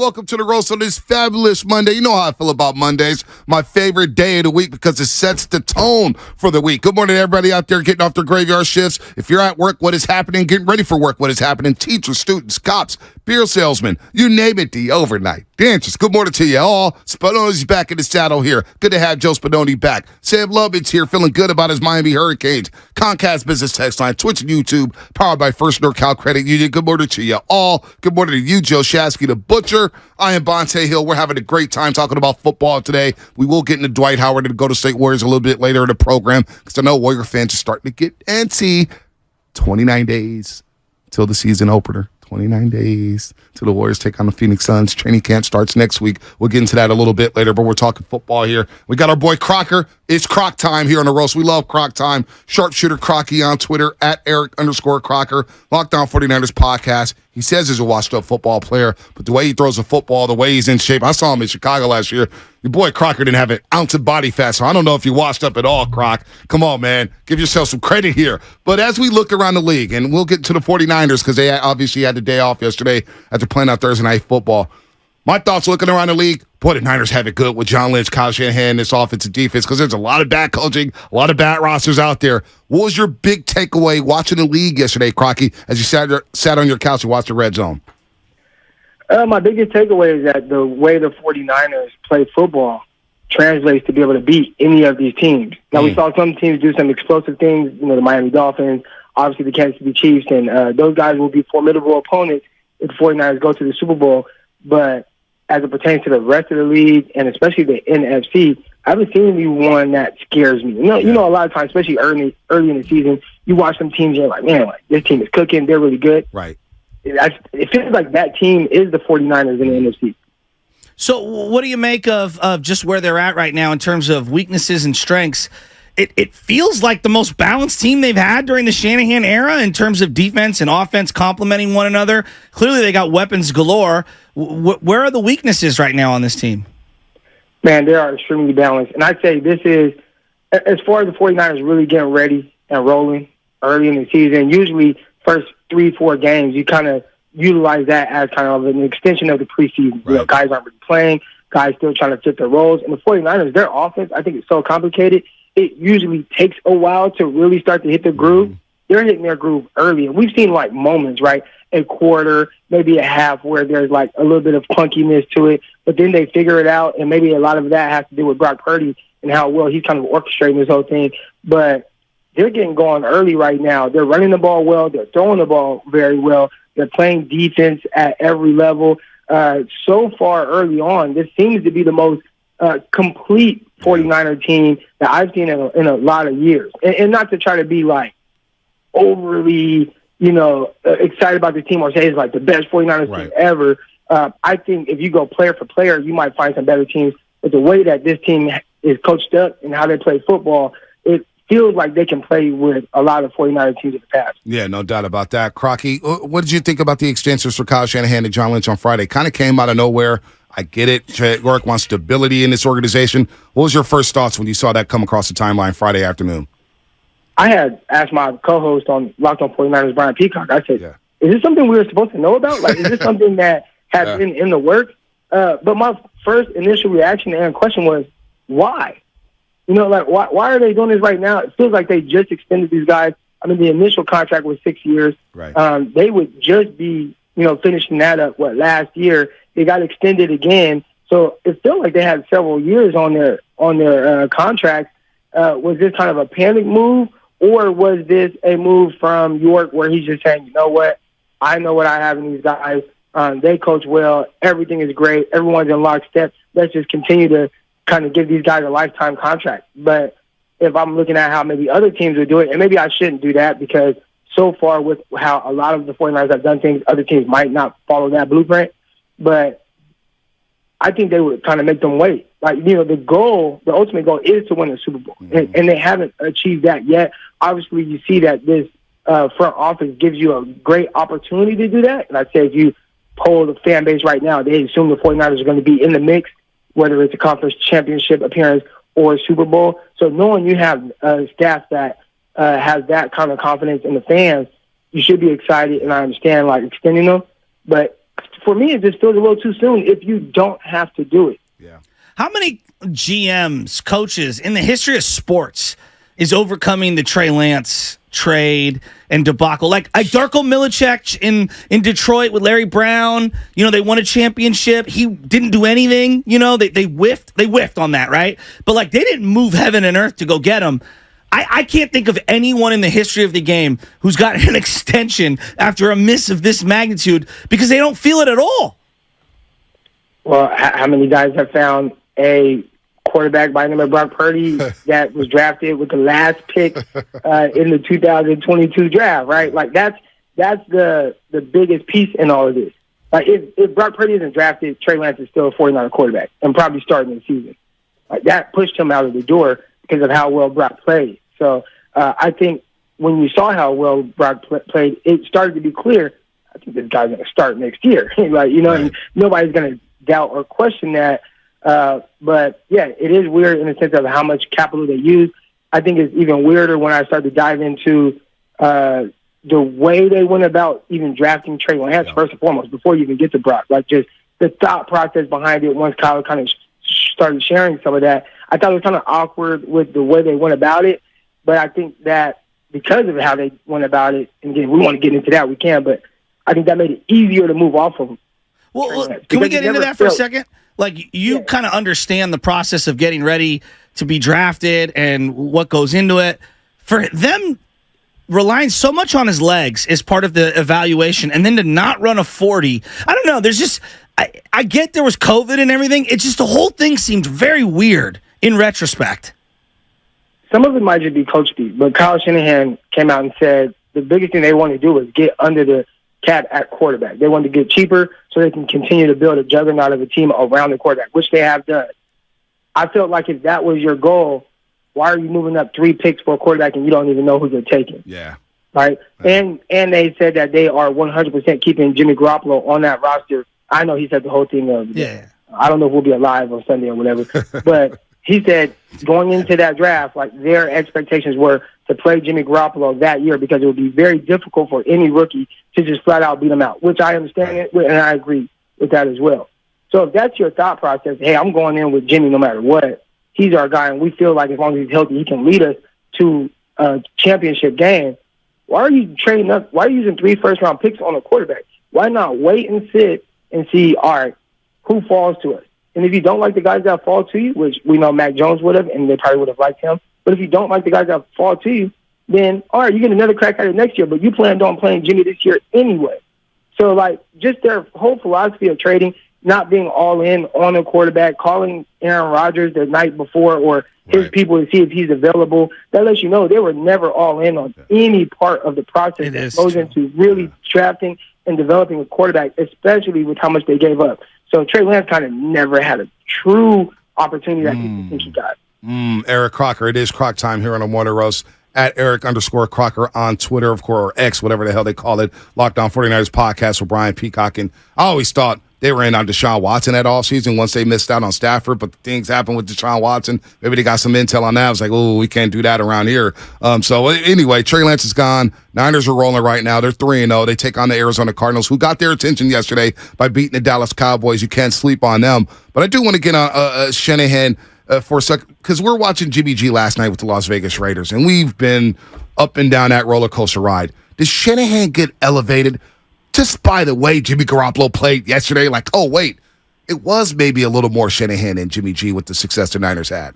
welcome to the roast on this fabulous Monday. You know how I feel about Mondays. My favorite day of the week because it sets the tone for the week. Good morning to everybody out there getting off their graveyard shifts. If you're at work, what is happening? Getting ready for work, what is happening? Teachers, students, cops, beer salesmen, you name it, the overnight dancers. Good morning to you all. Spinoni's back in the saddle here. Good to have Joe Spinoni back. Sam Lovitz here, feeling good about his Miami Hurricanes. Comcast Business Text Line, Twitch and YouTube, powered by First NorCal Credit Union. Good morning to you all. Good morning to you, Joe Shasky, the Butcher. I am Bonte Hill. We're having a great time talking about football today. We will get into Dwight Howard and the Golden State Warriors a little bit later in the program because I know Warrior fans are starting to get antsy. 29 days till the season opener. 29 days till the Warriors take on the Phoenix Suns. Training camp starts next week. We'll get into that a little bit later, but we're talking football here. We got our boy Crocker. It's Croc time here on the roast. We love Croc time. Sharpshooter Crocky on Twitter, at Eric_Crocker. Lockdown 49ers podcast. He says he's a washed-up football player, but the way he throws a football, the way he's in shape, I saw him in Chicago last year. Your boy Crocker didn't have an ounce of body fat, so I don't know if you washed up at all, Croc. Come on, man. Give yourself some credit here. But as we look around the league, and we'll get to the 49ers because they obviously had the day off yesterday after playing out Thursday Night Football. My thoughts looking around the league, boy, the Niners have it good with John Lynch, Kyle Shanahan, this offensive defense, because there's a lot of bad coaching, a lot of bad rosters out there. What was your big takeaway watching the league yesterday, Crocky, as you sat on your couch and watched the Red Zone? My biggest takeaway is that the way the 49ers play football translates to be able to beat any of these teams. Now, we saw some teams do some explosive things, the Miami Dolphins, obviously the Kansas City Chiefs, and those guys will be formidable opponents if the 49ers go to the Super Bowl. But as it pertains to the rest of the league, and especially the NFC, I haven't seen anyone that scares me. You know, a lot of times, especially early in the season, you watch some teams and you're like, man, this team is cooking. They're really good. Right. It feels like that team is the 49ers in the NFC. So what do you make of just where they're at right now in terms of weaknesses and strengths? It feels like the most balanced team they've had during the Shanahan era in terms of defense and offense complementing one another. Clearly, they got weapons galore. Where are the weaknesses right now on this team? Man, they are extremely balanced. And I'd say this is, as far as the 49ers really getting ready and rolling early in the season, usually first 3-4 games, you kind of utilize that as kind of an extension of the preseason. Right. Guys aren't really playing, guys still trying to fit their roles. And the 49ers, their offense, I think it's so complicated, it usually takes a while to really start to hit the groove. They're hitting their groove early. And we've seen, moments, right, a quarter, maybe a half, where there's, a little bit of clunkiness to it. But then they figure it out, and maybe a lot of that has to do with Brock Purdy and how well he's kind of orchestrating this whole thing. But they're getting going early right now. They're running the ball well. They're throwing the ball very well. They're playing defense at every level. So far early on, this seems to be the most complete 49er team that I've seen in a lot of years. And not to try to be overly, excited about the team or say it's the best 49ers team ever. I think if you go player for player, you might find some better teams. But the way that this team is coached up and how they play football, it feels like they can play with a lot of 49er teams in the past. Yeah, no doubt about that. Crocky, what did you think about the extensions for Kyle Shanahan and John Lynch on Friday? Kind of came out of nowhere. I get it. Trey Lance wants stability in this organization. What was your first thoughts when you saw that come across the timeline Friday afternoon? I had asked my co-host on Locked on 49ers, Brian Peacock, I said, Is this something we were supposed to know about? Is this something that has been in the works? But my first initial reaction and question was, why? Why are they doing this right now? It feels like they just extended these guys. I mean, the initial contract was 6 years. Right. They would just be, finishing that up, last year. They got extended again. So it felt like they had several years on their contract. Was this kind of a panic move, or was this a move from York where he's just saying, you know what, I know what I have in these guys. They coach well. Everything is great. Everyone's in lockstep. Let's just continue to kind of give these guys a lifetime contract. But if I'm looking at how maybe other teams would do it, and maybe I shouldn't do that because so far with how a lot of the 49ers have done things, other teams might not follow that blueprint. But I think they would kind of make them wait. The ultimate goal is to win the Super Bowl. Mm-hmm. And they haven't achieved that yet. Obviously, you see that this front office gives you a great opportunity to do that. And I'd say if you poll the fan base right now, they assume the 49ers are going to be in the mix, whether it's a conference championship appearance or a Super Bowl. So knowing you have a staff that has that kind of confidence in the fans, you should be excited, and I understand, extending them. But for me, it just feels a little too soon if you don't have to do it. Yeah. How many GMs, coaches in the history of sports is overcoming the Trey Lance trade and debacle? Like Darko Milicic in Detroit with Larry Brown, they won a championship. He didn't do anything. They whiffed on that, right? But they didn't move heaven and earth to go get him. I can't think of anyone in the history of the game who's got an extension after a miss of this magnitude because they don't feel it at all. Well, how many guys have found a quarterback by the name of Brock Purdy that was drafted with the last pick in the 2022 draft, right? That's the biggest piece in all of this. If Brock Purdy isn't drafted, Trey Lance is still a 49er quarterback and probably starting the season. That pushed him out of the door because of how well Brock played. So I think when you saw how well Brock played, it started to be clear, I think this guy's going to start next year. Right. And nobody's going to doubt or question that. But, yeah, it is weird in the sense of how much capital they use. I think it's even weirder when I start to dive into the way they went about even drafting Trey Lance, first and foremost, before you even get to Brock. Just the thought process behind it once Kyle kind of started sharing some of that. I thought it was kind of awkward with the way they went about it. But I think that because of how they went about it, and again, we want to get into that, we can, but I think that made it easier to move off of them. Well, can we get into that for a second? You kind of understand the process of getting ready to be drafted and what goes into it. For them relying so much on his legs is part of the evaluation, and then to not run a 40, I don't know. There's just I get there was COVID and everything. It's just the whole thing seemed very weird in retrospect. Some of it might just be coach speak, but Kyle Shanahan came out and said the biggest thing they want to do was get under the cap at quarterback. They want to get cheaper so they can continue to build a juggernaut of a team around the quarterback, which they have done. I felt like if that was your goal, why are you moving up 3 picks for a quarterback and you don't even know who they're taking? Yeah. Right? And they said that they are 100% keeping Jimmy Garoppolo on that roster. I know he said the whole thing of, I don't know if we'll be alive on Sunday or whatever, but he said going into that draft, their expectations were to play Jimmy Garoppolo that year because it would be very difficult for any rookie to just flat out beat him out, which I understand it, and I agree with that as well. So if that's your thought process, hey, I'm going in with Jimmy no matter what. He's our guy, and we feel like as long as he's healthy, he can lead us to a championship game. Why are you trading up? Why are you using 3 first-round picks on a quarterback? Why not wait and sit and see, all right, who falls to us? And if you don't like the guys that fall to you, which we know Mac Jones would have, and they probably would have liked him, but if you don't like the guys that fall to you, then, all right, you get another crack at it next year, but you planned on playing Jimmy this year anyway. So, just their whole philosophy of trading, not being all in on a quarterback, calling Aaron Rodgers the night before or his people to see if he's available, that lets you know they were never all in on any part of the process that goes into really drafting and developing a quarterback, especially with how much they gave up. So Trey Lance kind of never had a true opportunity that people think he got. Eric Crocker. It is Croc time here on the Morning Roast. At Eric_Crocker on Twitter, of course, or X, whatever the hell they call it. Lockdown 49ers podcast with Brian Peacock. And I always thought they were in on Deshaun Watson that offseason once they missed out on Stafford, but things happened with Deshaun Watson. Maybe they got some intel on that. I was like, oh, we can't do that around here. So anyway, Trey Lance is gone. Niners are rolling right now. They're 3-0. They take on the Arizona Cardinals, who got their attention yesterday by beating the Dallas Cowboys. You can't sleep on them. But I do want to get on Shanahan for a second, because we're watching Jimmy G last night with the Las Vegas Raiders, and we've been up and down that roller coaster ride. Does Shanahan get elevated just by the way Jimmy Garoppolo played yesterday? Oh, wait, it was maybe a little more Shanahan than Jimmy G with the success the Niners had.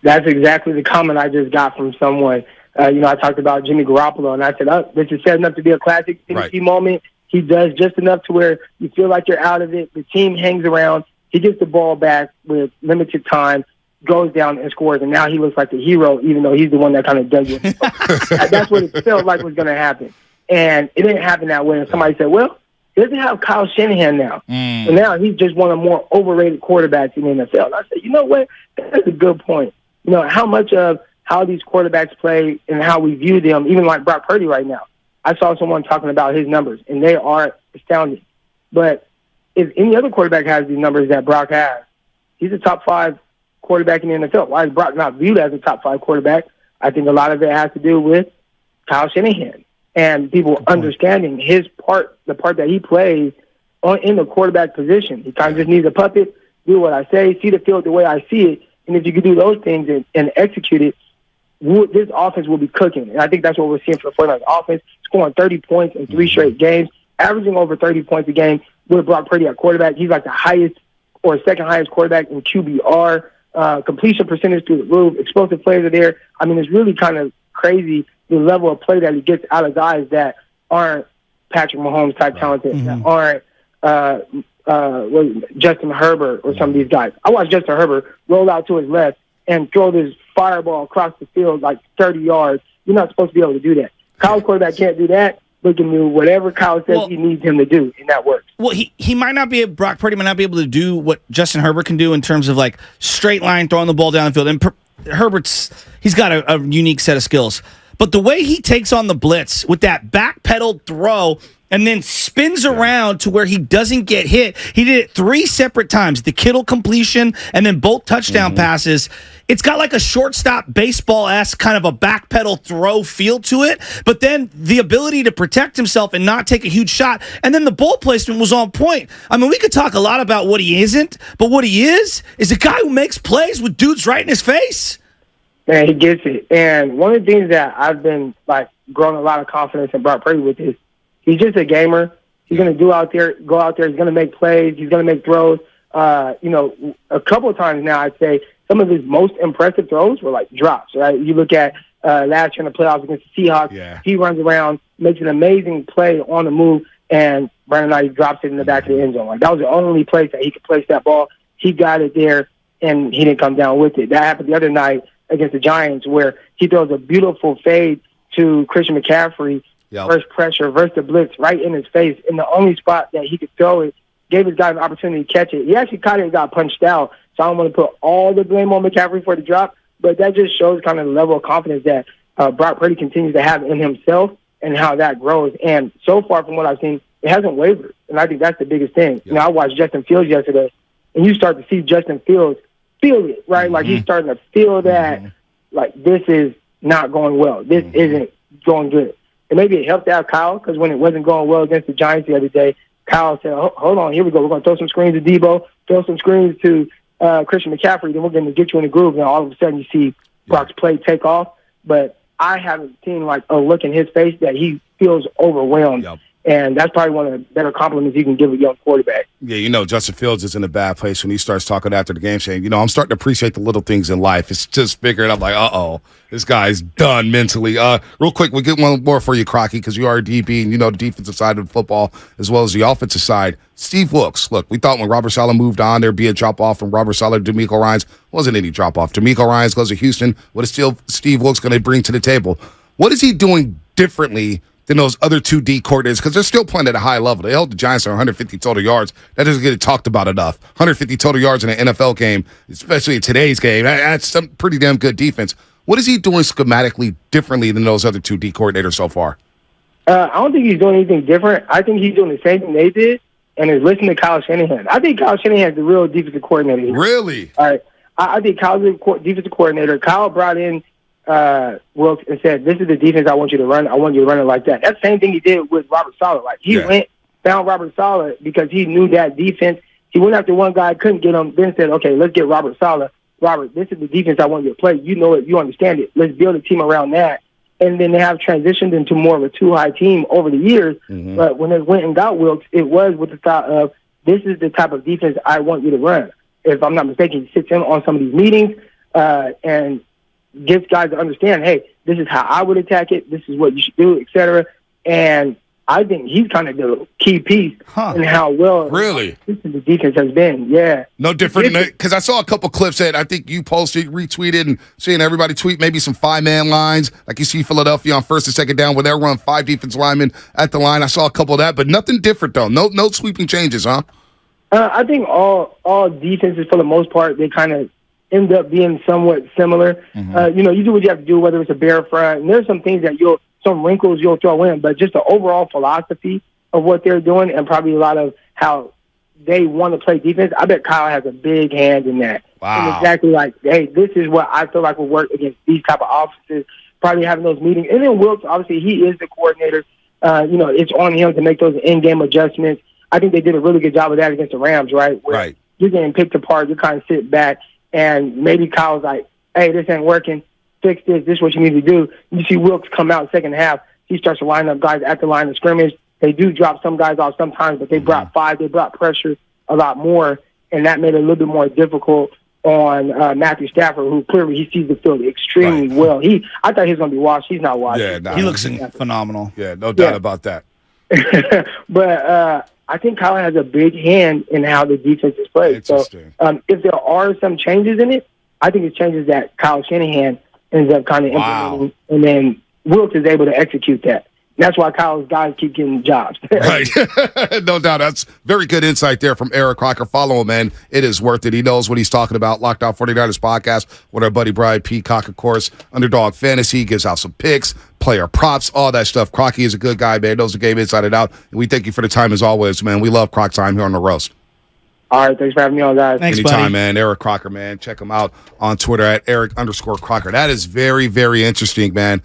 That's exactly the comment I just got from someone. I talked about Jimmy Garoppolo, and I said, this is setting up to be a classic Tennessee moment. He does just enough to where you feel like you're out of it. The team hangs around. He gets the ball back with limited time, goes down and scores, and now he looks like the hero, even though he's the one that kind of does it. That's what it felt like was going to happen. And it didn't happen that way. And somebody said, well, he doesn't have Kyle Shanahan now. And now he's just one of the more overrated quarterbacks in the NFL. And I said, you know what? That's a good point. How much of how these quarterbacks play and how we view them, even like Brock Purdy right now. I saw someone talking about his numbers, and they are astounding. But if any other quarterback has these numbers that Brock has, he's a top 5 quarterback in the NFL. Why is Brock not viewed as a top 5 quarterback? I think a lot of it has to do with Kyle Shanahan and people understanding his part, the part that he plays in the quarterback position. He kind of just needs a puppet, do what I say, see the field the way I see it. And if you can do those things and execute it, this offense will be cooking. And I think that's what we're seeing for the 49ers offense, scoring 30 points in 3 straight games, averaging over 30 points a game with Brock Purdy at quarterback. He's like the highest or second highest quarterback in QBR. Completion percentage through the roof. Explosive plays are there. I mean, it's really kind of crazy the level of play that he gets out of guys that aren't Patrick Mahomes type talented, that aren't Justin Herbert or some of these guys. I watched Justin Herbert roll out to his left and throw this fireball across the field like 30 yards. You're not supposed to be able to do that. Kyle's quarterback can't do that. Look at me, whatever Kyle says he needs him to do, and that works. Well, he might not be, Brock Purdy might not be able to do what Justin Herbert can do in terms of like straight line throwing the ball down the field. And he's got a unique set of skills. But the way he takes on the blitz with that backpedaled throw and then spins around to where he doesn't get hit. He did it 3 separate times, the Kittle completion and then both touchdown passes. It's got like a shortstop baseball-esque kind of a backpedal throw feel to it, but then the ability to protect himself and not take a huge shot, and then the ball placement was on point. I mean, we could talk a lot about what he isn't, but what he is a guy who makes plays with dudes right in his face. Man, he gets it. And one of the things that I've been like growing a lot of confidence in Brock Purdy with is he's just a gamer. He's going to go out there. He's going to make plays. He's going to make throws. A couple of times now, I'd say some of his most impressive throws were like drops, right? You look at last year in the playoffs against the Seahawks. Yeah. He runs around, makes an amazing play on the move, and Brandon Knight drops it in the back of the end zone. Like, that was the only place that he could place that ball. He got it there, and he didn't come down with it. That happened the other night against the Giants, where he throws a beautiful fade to Christian McCaffrey, versus pressure, versus the blitz, right in his face. In the only spot that he could throw it, gave his guy an opportunity to catch it. He actually caught it and got punched out, so I don't want to put all the blame on McCaffrey for the drop, but that just shows kind of the level of confidence that Brock Purdy continues to have in himself and how that grows. And so far from what I've seen, it hasn't wavered, and I think that's the biggest thing. You know, I watched Justin Fields yesterday, and you start to see Justin Fields feel it, right? Like, he's starting to feel that, like, this is not going well. This isn't going good. And maybe it helped out Kyle, because when it wasn't going well against the Giants the other day, Kyle said, hold on, here we go. We're going to throw some screens to Debo, throw some screens to Christian McCaffrey, then we're going to get you in the groove. And all of a sudden you see Brock's play take off. But I haven't seen, like, a look in his face that he feels overwhelmed. And that's probably one of the better compliments you can give a young quarterback. Yeah, you know, Justin Fields is in a bad place when he starts talking after the game saying, you know, I'm starting to appreciate the little things in life. It's just bigger. And I'm like, this guy's done mentally. Real quick, we'll get one more for you, Crocky, because you are a DB and you know the defensive side of the football as well as the offensive side. Steve Wilkes, look, we thought when Robert Saleh moved on, there'd be a drop-off from Robert Saleh to DeMeco Ryans. Wasn't any drop-off. DeMeco Ryans goes to Houston. What is Steve Wilkes going to bring to the table? What is he doing differently than those other 2 D coordinators, because they're still playing at a high level. They held the Giants to 150 total yards. That doesn't get talked about enough. 150 total yards in an NFL game, especially in today's game, that's some pretty damn good defense. What is he doing schematically differently than those other 2 D coordinators so far? I don't think he's doing anything different. I think he's doing the same thing they did, and is listening to Kyle Shanahan. I think Kyle Shanahan is the real defensive coordinator here. Really? All right. I think Kyle's the defensive coordinator. Kyle brought in Wilkes and said, this is the defense I want you to run. I want you to run it like that. That's the same thing he did with Robert Saleh. Like, he found Robert Saleh because he knew that defense. He went after one guy, couldn't get him, then said, okay, let's get Robert Saleh. Robert, this is the defense I want you to play. You know it. You understand it. Let's build a team around that. And then they have transitioned into more of a 2-high team over the years. But when they went and got Wilkes, it was with the thought of, this is the type of defense I want you to run. If I'm not mistaken, he sits in on some of these meetings and gives guys to understand, hey, this is how I would attack it, this is what you should do, etc. And I think he's kind of the key piece in how well the defense has been. Yeah. No different, because I saw a couple clips that I think you posted, retweeted, and seeing everybody tweet maybe some 5-man lines, like you see Philadelphia on first and second down where they'll run 5 defensive linemen at the line. I saw a couple of that, but nothing different, though. No sweeping changes, huh? I think all defenses, for the most part, they kind of end up being somewhat similar. You do what you have to do, whether it's a bear front. And there's some things that some wrinkles you'll throw in, but just the overall philosophy of what they're doing and probably a lot of how they want to play defense, I bet Kyle has a big hand in that. Wow. And exactly like, hey, this is what I feel like will work against these type of offenses, probably having those meetings. And then Wilkes, obviously, he is the coordinator. It's on him to make those in-game adjustments. I think they did a really good job of that against the Rams, right? Where Right. You're getting picked apart. You kind of sit back, and maybe Kyle's like, hey, this ain't working. Fix this. This is what you need to do. You see Wilkes come out second half. He starts to line up guys at the line of scrimmage. They do drop some guys off sometimes, but they brought 5. They brought pressure a lot more, and that made it a little bit more difficult on Matthew Stafford, who clearly he sees the field extremely well. I thought he was going to be washed. He's not washed. Yeah, nah, He looks phenomenal. Yeah, no doubt about that. But I think Kyle has a big hand in how the defense is played. So if there are some changes in it, I think it's changes that Kyle Shanahan ends up kind of implementing, and then Wilkes is able to execute that. And that's why Kyle's guys keep getting jobs. Right. No doubt. That's very good insight there from Eric Crocker. Follow him, man. It is worth it. He knows what he's talking about. Locked On 49ers podcast with our buddy Brian Peacock, of course. Underdog Fantasy. He gives out some picks, player props, all that stuff. Crocky is a good guy, man. Knows the game inside and out. And we thank you for the time as always, man. We love Croc time here on The Roast. All right. Thanks for having me on, guys. Thanks, Anytime, buddy. man. Eric Crocker, man. Check him out on Twitter at Eric_Crocker. That is very, very interesting, man.